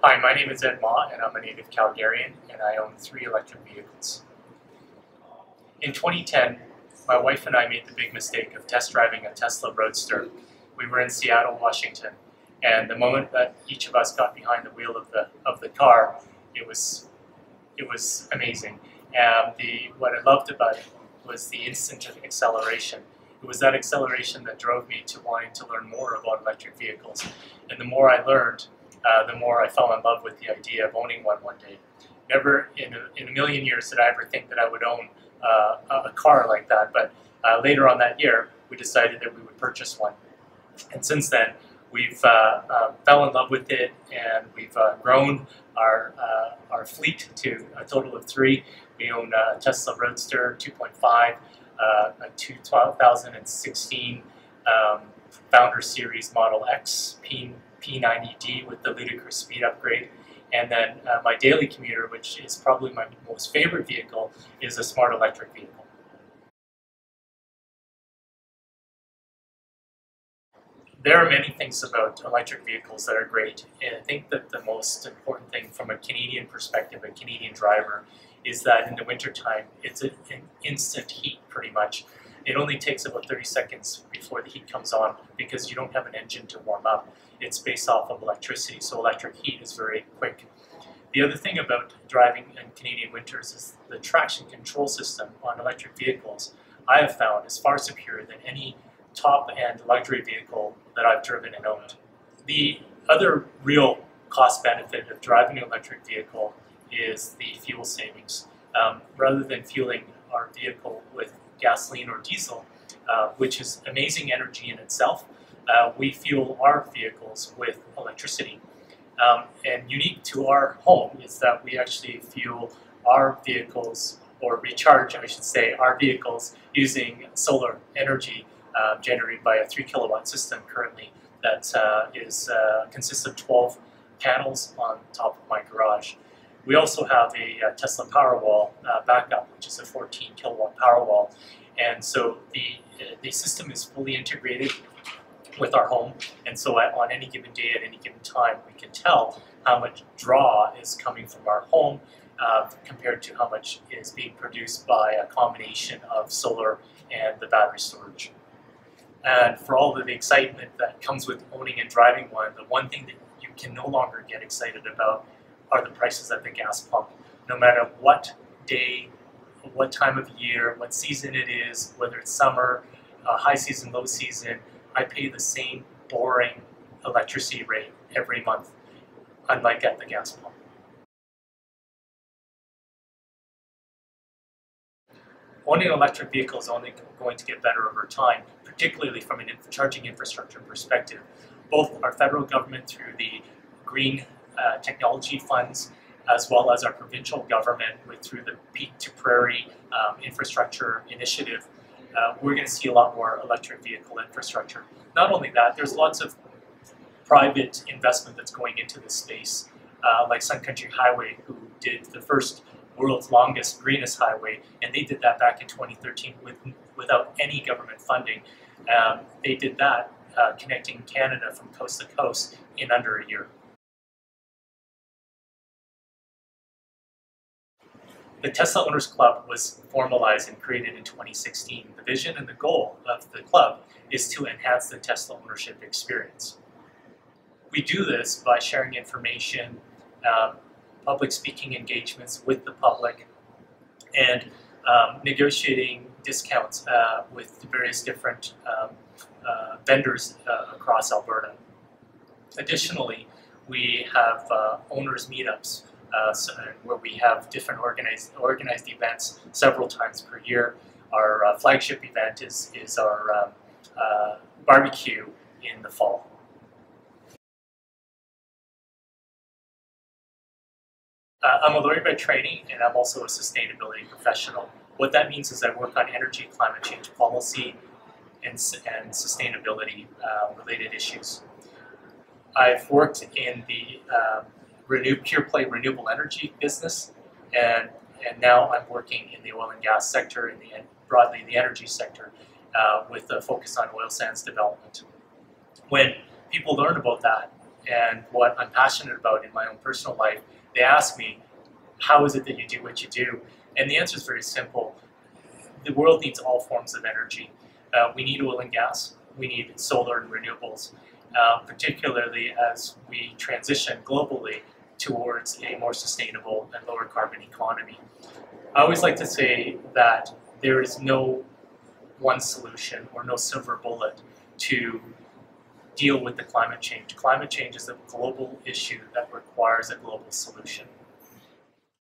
Hi, my name is Ed Ma, and I'm a native Calgarian, and I own 3 electric vehicles. In 2010, my wife and I made the big mistake of test driving a Tesla Roadster. We were in Seattle, Washington, and the moment that each of us got behind the wheel of the car, it was amazing. And what I loved about it was the instant acceleration. It was that acceleration that drove me to wanting to learn more about electric vehicles. And the more I learned, the more I fell in love with the idea of owning one day. Never in a million years did I ever think that I would own a car like that, but later on that year, we decided that we would purchase one. And since then, we've fell in love with it, and we've grown our fleet to a total of 3. We own a Tesla Roadster 2.5, a 2016 Founder Series Model X P90D with the ludicrous speed upgrade, and then my daily commuter, which is probably my most favorite vehicle, is a smart electric vehicle. There are many things about electric vehicles that are great, and I think that the most important thing from a Canadian perspective, a Canadian driver, is that in the wintertime, it's an instant heat pretty much. It only takes about 30 seconds before the heat comes on because you don't have an engine to warm up. It's based off of electricity, so electric heat is very quick. The other thing about driving in Canadian winters is the traction control system on electric vehicles I have found is far superior than any top-end luxury vehicle that I've driven and owned. The other real cost benefit of driving an electric vehicle is the fuel savings. Rather than fueling our vehicle with gasoline or diesel, which is amazing energy in itself, we fuel our vehicles with electricity. And unique to our home is that we actually fuel our vehicles, or recharge, I should say, our vehicles using solar energy generated by a 3 kilowatt system currently that consists of 12 panels on top of my garage. We also have a Tesla Powerwall backup, which is a 14 kilowatt Powerwall. And so the system is fully integrated with our home, and so on any given day, at any given time, we can tell how much draw is coming from our home compared to how much is being produced by a combination of solar and the battery storage. And for all of the excitement that comes with owning and driving one, the one thing that you can no longer get excited about are the prices at the gas pump. No matter what day, what time of year, what season it is, whether it's summer, high season, low season, I pay the same boring electricity rate every month, unlike at the gas pump. Owning an electric vehicle is only going to get better over time, particularly from a charging infrastructure perspective. Both our federal government through the green technology funds, as well as our provincial government through the Peak to Prairie infrastructure initiative, we're going to see a lot more electric vehicle infrastructure. Not only that, there's lots of private investment that's going into this space, like Sun Country Highway, who did the first world's longest, greenest highway, and they did that back in 2013 without any government funding. They did that connecting Canada from coast to coast in under a year. The Tesla Owners Club was formalized and created in 2016. The vision and the goal of the club is to enhance the Tesla ownership experience. We do this by sharing information, public speaking engagements with the public, and negotiating discounts with various different vendors across Alberta. Additionally, we have owners meetups where we have different organized events several times per year. Our flagship event is our barbecue in the fall. I'm a lawyer by training, and I'm also a sustainability professional. What that means is I work on energy, climate change policy, and sustainability related issues. I've worked in the pure play renewable energy business, and now I'm working in the oil and gas sector, and broadly the energy sector, with a focus on oil sands development. When people learn about that and what I'm passionate about in my own personal life, they ask me, how is it that you do what you do? And the answer is very simple. The world needs all forms of energy. We need oil and gas. We need solar and renewables, particularly as we transition globally towards a more sustainable and lower carbon economy. I always like to say that there is no one solution or no silver bullet to deal with the climate change. Climate change is a global issue that requires a global solution.